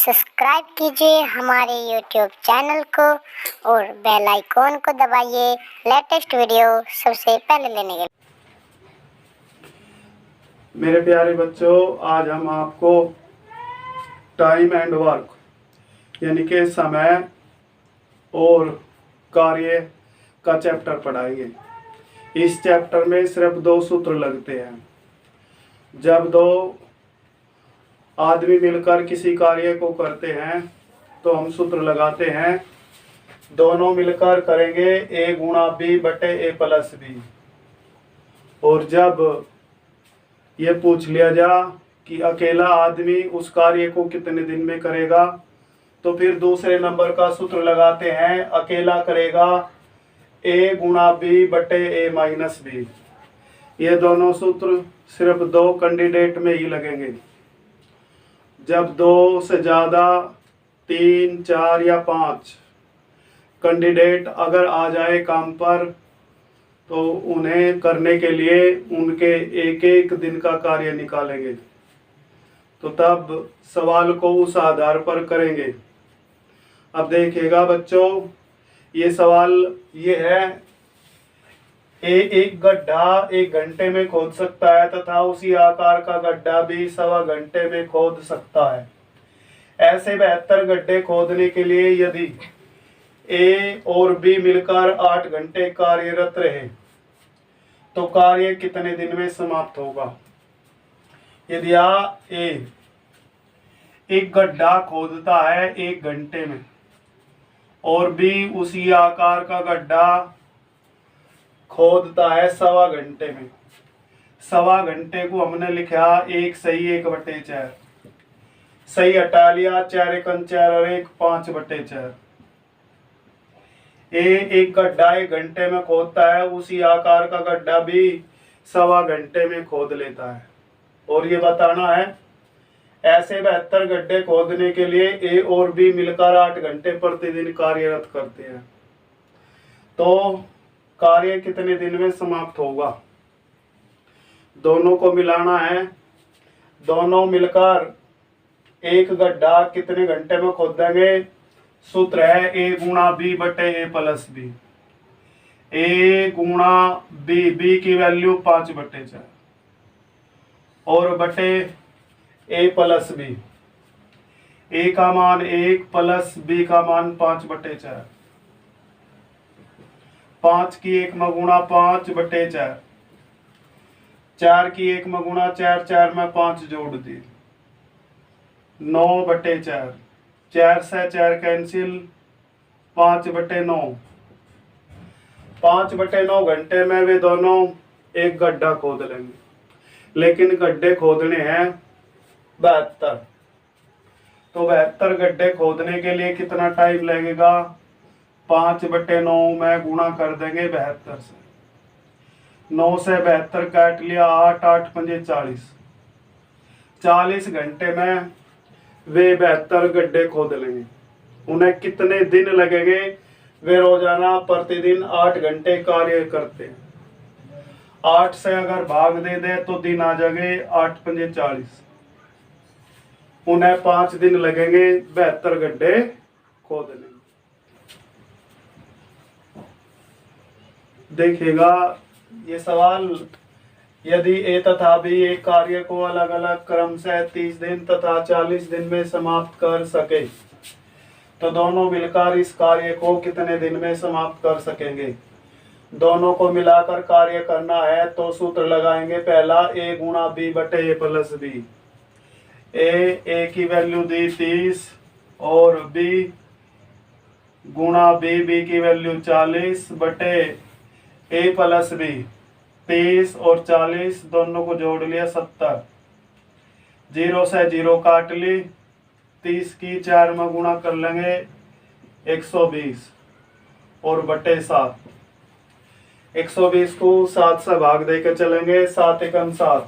Subscribe कीजिए हमारे YouTube channel को और बेल आइकॉन को दबाइए लेटेस्ट वीडियो सबसे पहले लेने के लिए। मेरे प्यारे बच्चों, आज हम आपको टाइम एंड वर्क यानी कि समय और कार्य का चैप्टर पढ़ाएंगे। इस चैप्टर में सिर्फ 2 सूत्र लगते हैं। जब 2 आदमी मिलकर किसी कार्य को करते हैं तो हम सूत्र लगाते हैं, दोनों मिलकर करेंगे A गुणा B बटे A प्लस B। और जब ये पूछ लिया जा कि अकेला आदमी उस कार्य को कितने दिन में करेगा, तो फिर दूसरे नंबर का सूत्र लगाते हैं, अकेला करेगा A गुणा B बटे A माइनस B। ये दोनों सूत्र सिर्फ 2 कैंडिडेट में ही लगेंगे। जब 2 से ज़्यादा 3, 4 या 5 कैंडिडेट अगर आ जाए काम पर, तो उन्हें करने के लिए उनके एक एक दिन का कार्य निकालेंगे। तो तब सवाल को उस आधार पर करेंगे। अब देखिएगा बच्चों, ये सवाल ये है, एक गड्ढा 1 घंटे में खोद सकता है तथा उसी आकार का गड्ढा भी 1.25 घंटे में खोद सकता है। ऐसे 72 गड्ढे खोदने के लिए यदि A और B मिलकर 8 घंटे कार्यरत रहे तो कार्य कितने दिन में समाप्त होगा। यदि A एक गड्ढा खोदता है 1 घंटे में और B उसी आकार का गड्ढा खोदता है 1.25 घंटे में। 1.25 घंटे को हमने लिखा 1 सही 1/4, सही हटा लिया, 4 एकम 4 और 1 5/4। एक गड्ढा 1 घंटे में खोदता है, उसी आकार का गड्ढा भी 1.25 घंटे में खोद लेता है। और ये बताना है, ऐसे 72 गड्ढे खोदने के लिए A और B मिलकर 8 घंटे प्रतिदिन कार्यरत करते हैं, तो कार्य कितने दिन में समाप्त होगा। दोनों को मिलाना है, दोनों मिलकर एक गड्ढा कितने घंटे में खोदेंगे। सूत्र है A गुणा B बटे A प्लस B। A गुणा B की वैल्यू 5/4 और बटे A प्लस B। A का मान 1 प्लस B का मान 5/4। 5 की 1 में गुणा 5/4, 4 की 1 में गुणा 4, 4 में 5 जोड़ दी 9/4। 4 से 4 कैंसिल, 5/9। 5/9 घंटे में वे दोनों एक गड्ढा खोद लेंगे, लेकिन गड्ढे खोदने हैं 72। तो 72 गड्ढे खोदने के लिए कितना टाइम लगेगा। 5/9 में गुणा कर देंगे 72 से। 9 से 72 काट लिया, 8 8 पंजे 40। 40 घंटे में वे 72 गड्ढे खोद लेंगे। उन्हें कितने दिन लगेंगे। वे रोजाना प्रतिदिन 8 घंटे कार्य करते हैं। 8 से अगर भाग दे दे तो दिन आ जाएंगे 8 पंजे 40। उन्हें 5 दिन लगेंगे 72 गड्ढे खोदने। देखिएगा ये सवाल, यदि A तथा B एक कार्य को अलग अलग क्रम से 30 दिन तथा 40 दिन में समाप्त कर सके, तो दोनों मिलकर इस कार्य को कितने दिन में समाप्त कर सकेंगे। दोनों को मिलाकर कार्य करना है तो सूत्र लगाएंगे। पहला A गुणा B बटे A प्लस B। A की वैल्यू दी 30 और B गुणा B की वैल्यू 40 बटे A प्लस B। 30 और 40 दोनों को जोड़ लिया 70। 0 से 0 काट ली, 30 की 4 में गुणा कर लेंगे 120 और बटे 7। 120 को 7 से भाग दे के चलेंगे, 7 एकम 7,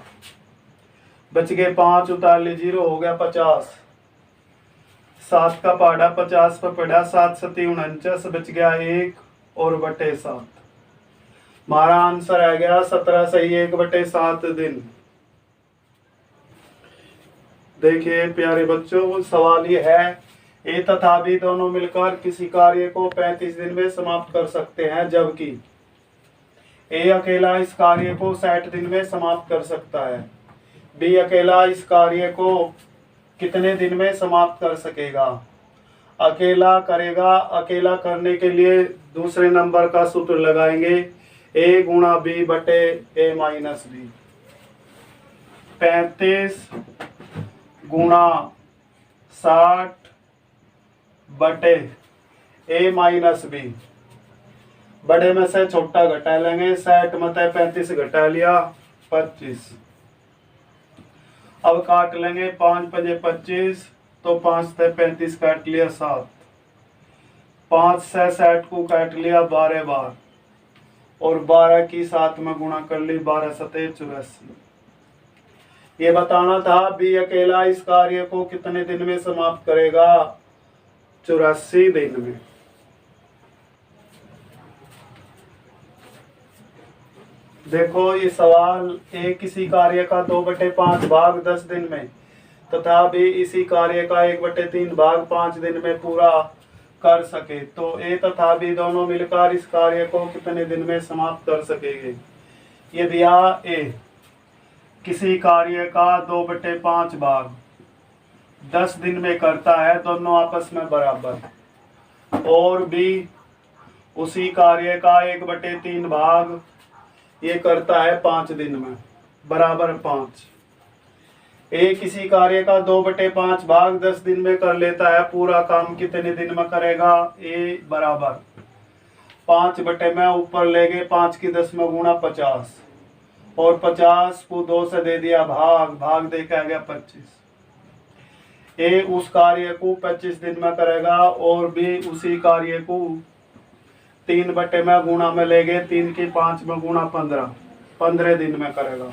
बच गए 5, उतार ली 0, हो गया 50। 7 का पहाड़ा 50 पर पड़ा, 7 से 49, बच गया 1 और बटे 7। हमारा आंसर आ गया 17 सही 1/7 दिन। देखिए प्यारे बच्चों, सवाल ये है, ए तथा बी दोनों मिलकर किसी कार्य को 35 दिन में समाप्त कर सकते हैं, जबकि ए अकेला इस कार्य को 60 दिन में समाप्त कर सकता है। बी अकेला इस कार्य को कितने दिन में समाप्त कर सकेगा? अकेला करेगा, अकेला करने के लिए दूसरे नंबर का सूत्र लगाएंगे, ए गुणा बी बटे ए माइनस बी। 35 गुणा 60 बटे ए माइनस बी। बड़े में से छोटा घटा लेंगे, 60 में से 35 घटा लिया 25। अब काट लेंगे, 5 पंजे 25, तो 5 से 35 काट लिया 7, 5 से 60 को काट लिया 12 बार, और 12 की 7 में गुणा कर ली, 12 सते 84। ये बताना था बी अकेला इस कार्य को कितने दिन में समाप्त करेगा? 84 दिन में। देखो ये सवाल, ए किसी कार्य का 2/5 भाग 10 दिन में तथा बी इसी कार्य का 1/3 भाग 5 दिन में पूरा कर सके, तो ए तथा बी दोनों मिलकर इस कार्य को कितने दिन में समाप्त कर सकेंगे? यदि ए किसी कार्य का 2/5 भाग 10 दिन में करता है, दोनों आपस में बराबर, और बी उसी कार्य का 1/3 भाग ये करता है 5 दिन में, बराबर 5। ए किसी कार्य का 2/5 भाग 10 दिन में कर लेता है, पूरा काम कितने दिन में करेगा? ए बराबर 5 बटे में ऊपर ले गए, 5 की 10 में गुणा 50, और 50 को 2 से दे दिया भाग, भाग दे के आ गया 25। ए उस कार्य को 25 दिन में करेगा, और बी उसी कार्य को 3 बटे में गुणा में ले गए, 3 की 5 में गुणा 15 दिन में करेगा।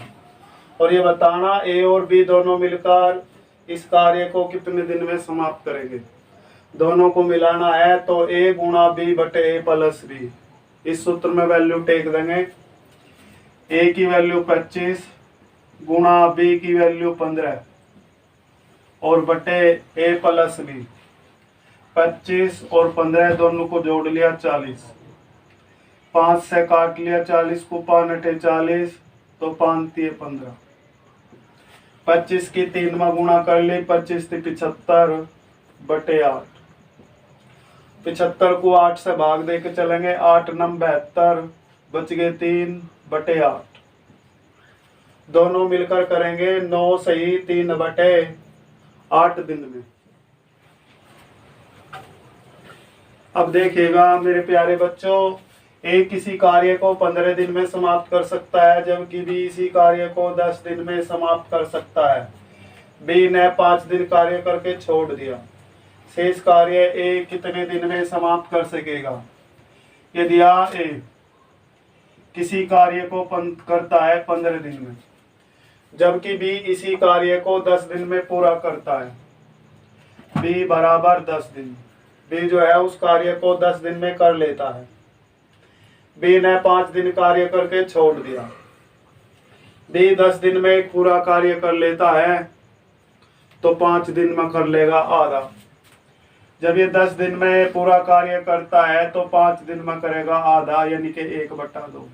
और ये बताना ए और बी दोनों मिलकर इस कार्य को कितने दिन में समाप्त करेंगे? दोनों को मिलाना है, तो ए गुणा बी बटे ए प्लस बी। इस सूत्र में वैल्यू टेक देंगे, ए की वैल्यू 25 गुणा बी की वैल्यू 15 और बटे ए प्लस बी। 25 और 15 दोनों को जोड़ लिया 40, 5 से काट लिया 40 को, 5 अठे 40, तो 5 तिये 15, 25 की 3 में गुणा कर ली, 25 ती 75 बटे 8। 75 को 8 से भाग दे के चलेंगे, 8 9 72, बच गए 3 बटे 8। दोनों मिलकर करेंगे 9 सही 3 बटे 8 दिन में। अब देखिएगा मेरे प्यारे बच्चों, ए किसी कार्य को 15 दिन में समाप्त कर सकता है, जबकि बी इसी कार्य को 10 दिन में समाप्त कर सकता है। बी ने 5 दिन कार्य करके छोड़ दिया, शेष कार्य ए कितने दिन में समाप्त कर सकेगा? यदि ए किसी कार्य को करता है 15 दिन में, जबकि बी इसी कार्य को 10 दिन में पूरा करता है, बी बराबर 10 दिन। बी जो है उस कार्य को 10 दिन में कर लेता है, बी ने 5 दिन कार्य करके छोड़ दिया। बी 10 दिन में एक पूरा कार्य कर लेता है, तो 5 दिन में कर लेगा आधा। जब ये 10 दिन में पूरा कार्य करता है, तो 5 दिन में करेगा आधा, यानी कि 1/2।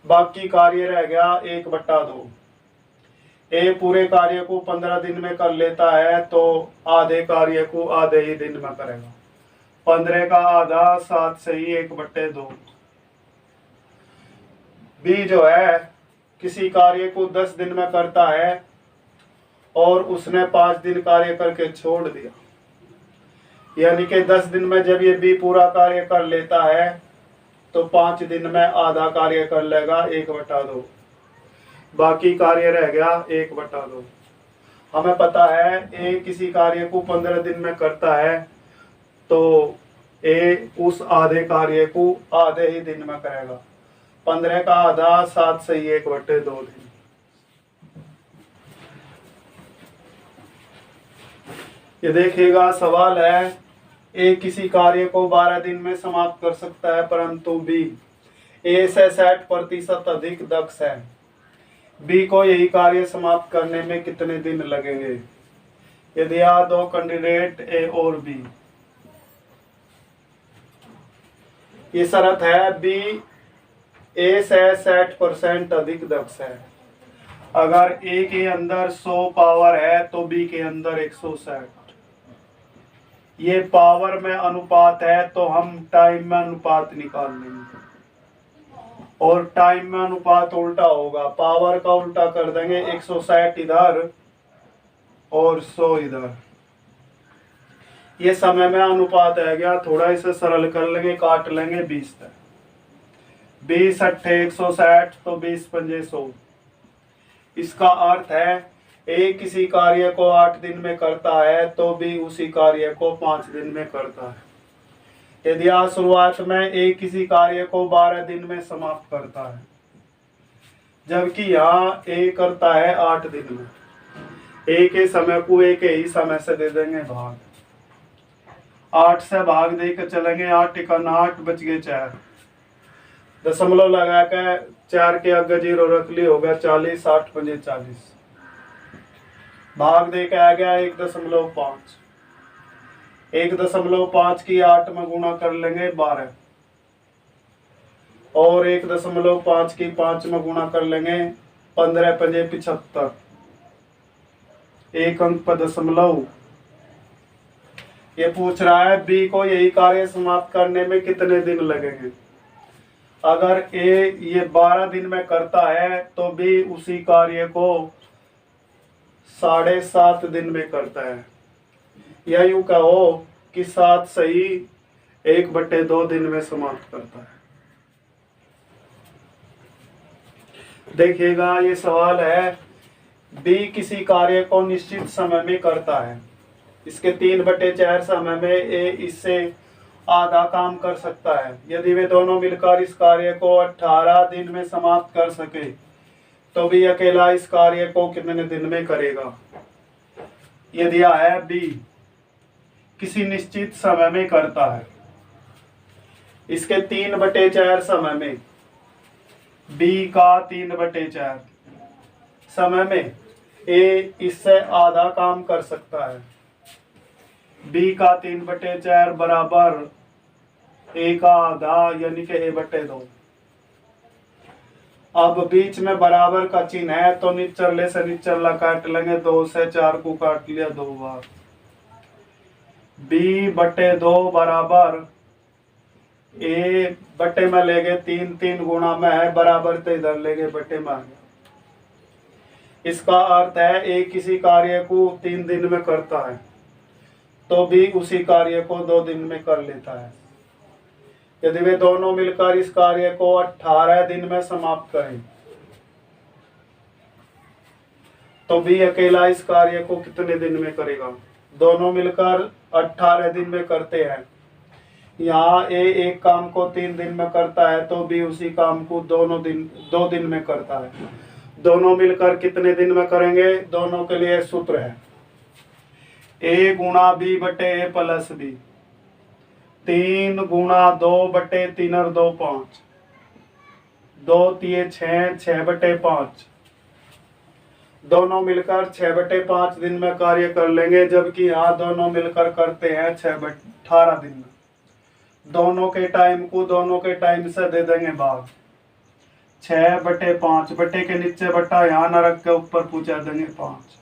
बाकी कार्य रह गया 1/2। ए पूरे कार्य को 15 दिन में कर लेता है, तो आधे कार्य को आधे ही दिन में करेगा। 15 का आधा 7 से ही 1/2। बी जो है किसी कार्य को 10 दिन में करता है, और उसने 5 दिन कार्य करके छोड़ दिया, यानी कि 10 दिन में जब ये बी पूरा कार्य कर लेता है, तो 5 दिन में आधा कार्य कर लेगा 1/2। बाकी कार्य रह गया 1/2। हमें पता है ए किसी कार्य को 15 दिन में करता है, तो ए उस आधे कार्य को आधे ही दिन में करेगा। 15 का आधा 7 से 1/2 दिन। ये देखिएगा सवाल है, ए किसी कार्य को 12 दिन में समाप्त कर सकता है, परंतु बी ए से 60% अधिक दक्ष है। बी को यही कार्य समाप्त करने में कितने दिन लगेंगे। यदि यह दो कैंडिडेट ए और बी, ये शर्त है बी ए से 60% अधिक दक्ष है। अगर ए के अंदर 100 पावर है तो बी के अंदर 160। ये पावर में अनुपात है तो हम टाइम में अनुपात निकाल लेंगे, और टाइम में अनुपात उल्टा होगा, पावर का उल्टा कर देंगे, 160 इधर और 100 इधर। ये समय में अनुपात आ गया, थोड़ा इसे सरल कर लेंगे, काट लेंगे 20 तक। 20 अट्ठे 160 तो 20 पंजे 100। इसका अर्थ है ए किसी कार्य को 8 दिन में करता है तो बी उसी कार्य को 5 दिन में करता है। यदि आज शुरुआत में ए किसी कार्य को 12 दिन में समाप्त करता है, जबकि यहाँ ए करता है 8 दिन में। ए के समय को ए के ही समय से दे देंगे भाग, 8 से भाग देकर चलेंगे, 8 × 8 बच गए 4, दशमलव लगा के 4 के आगे 0 रख ली, होगा 40, 8 पंजे 40। भाग दे के आ गया 1.5, 1.5 की 8 में गुणा कर लेंगे 12, और 1.5 की 5 में गुणा कर लेंगे 15 पंजे 75, एक अंक पर दशमलव। ये पूछ रहा है बी को यही कार्य समाप्त करने में कितने दिन लगेंगे। अगर ए ये 12 दिन में करता है तो बी उसी कार्य को 7.5 दिन में करता है, या यूं कहो कि 7 सही 1/2 दिन में समाप्त करता है। देखिएगा ये सवाल है, बी किसी कार्य को निश्चित समय में करता है, इसके 3/4 समय में ए इससे आधा काम कर सकता है। यदि वे दोनों मिलकर इस कार्य को 18 दिन में समाप्त कर सके तो बी अकेला इस कार्य को कितने दिन में करेगा। यह दिया है बी किसी निश्चित समय में करता है, इसके 3/4 समय में, बी का 3/4 समय में ए इससे आधा काम कर सकता है। बी का 3/4 बराबर ए का आधा, यानी कि a/2। अब बीच में बराबर का चिन्ह है तो निचले से निचला काट लेंगे, 2 से 4 को काट लिया 2 बार। b/2 बराबर ए बटे में ले गए 3, 3 गुणा में है, बराबर तो इधर ले गए बटे में आ गया। इसका अर्थ है ए किसी कार्य को 3 दिन में करता है तो बी उसी कार्य को 2 दिन में कर लेता है। यदि वे दोनों मिलकर इस कार्य को 18 दिन में समाप्त करें तो बी अकेला इस कार्य को कितने दिन में करेगा। दोनों मिलकर 18 दिन में करते हैं, यहाँ ए एक काम को 3 दिन में करता है तो बी उसी काम को 2 दिन में करता है। दोनों मिलकर कितने दिन में करेंगे, दोनों के लिए सूत्र है a गुणा b बटे a प्लस b, 3 गुणा 2 बटे 3 और 2 5, 2 तिये 6, 6/5। दोनों मिलकर 6/5 दिन में कार्य कर लेंगे, जबकि यहाँ दोनों मिलकर करते हैं 18 दिन में। दोनों के टाइम को दोनों के टाइम से दे देंगे भाग, 6/5, बटे के नीचे बटा यहाँ न रख के ऊपर पूछा देंगे 5।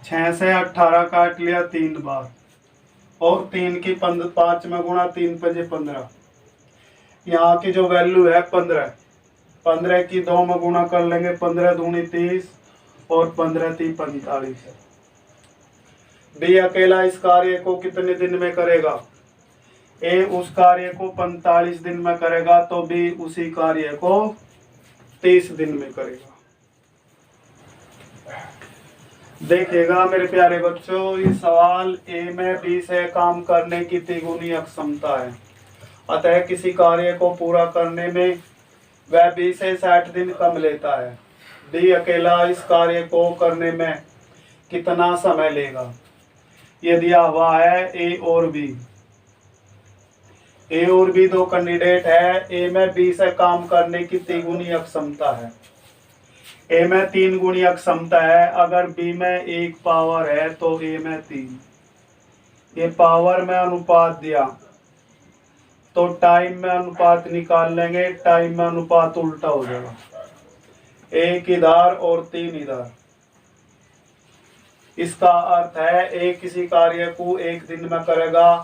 6 से 18 काट लिया 3 बार, और 3 की 5 में गुणा 3 पंजे 15। यहाँ की जो वैल्यू है 15, 15 की 2 में गुणा कर लेंगे, 15 दूनी 30 और 15 × 3 = 45। बी अकेला इस कार्य को कितने दिन में करेगा, ए उस कार्य को 45 दिन में करेगा तो बी उसी कार्य को 30 दिन में करेगा। देखिएगा मेरे प्यारे बच्चों, ये सवाल ए में बी से काम करने की तिगुनी अक्षमता है, अतः किसी कार्य को पूरा करने में वह बी से 60 दिन कम लेता है। बी अकेला इस कार्य को करने में कितना समय लेगा। ये दिया हुआ है ए और बी। ए और बी दो कैंडिडेट है, ए में बी से काम करने की तिगुनी अक्षमता है। ए में 3 गुणिया क्षमता है, अगर बी में 1 पावर है तो ए में 3। ये पावर में अनुपात दिया तो टाइम में अनुपात निकाल लेंगे, टाइम में अनुपात उल्टा हो जाएगा, 1 इधर और 3 इधर। इसका अर्थ है ए किसी कार्य को 1 दिन में करेगा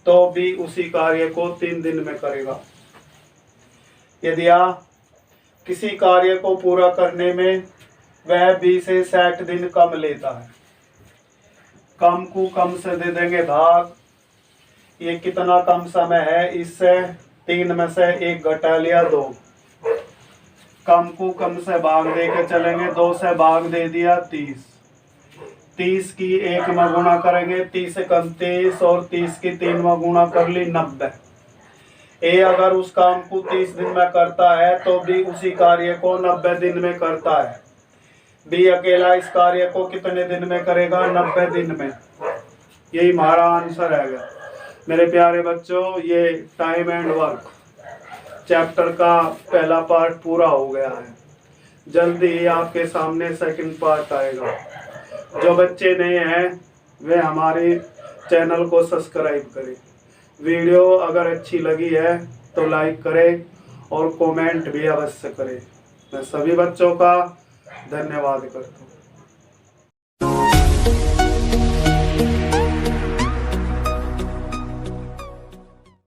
तो बी उसी कार्य को 3 दिन में करेगा। यदि आ किसी कार्य को पूरा करने में वह बी से 60 दिन कम लेता है, कम को कम से दे देंगे भाग, ये कितना कम समय है, इससे 3 में से 1 घटा लिया 2, कम को कम से भाग दे के चलेंगे, 2 से भाग दे दिया 30, 30 की 1 में गुणा करेंगे, 30 से कम 30 और 30 की 3 में गुणा कर ली 90। ए अगर उस काम को 30 दिन में करता है तो बी उसी कार्य को 90 दिन में करता है। बी अकेला इस कार्य को कितने दिन में करेगा? 90 दिन में। यही हमारा आंसर है। मेरे प्यारे बच्चों, ये टाइम एंड वर्क चैप्टर का पहला पार्ट पूरा हो गया है। जल्दी ही आपके सामने सेकंड पार्ट आएगा। जो बच्चे नए हैं वे हमारे चैनल को सब्सक्राइब करें। वीडियो अगर अच्छी लगी है तो लाइक करें और कमेंट भी अवश्य करें। मैं सभी बच्चों का धन्यवाद करता हूँ।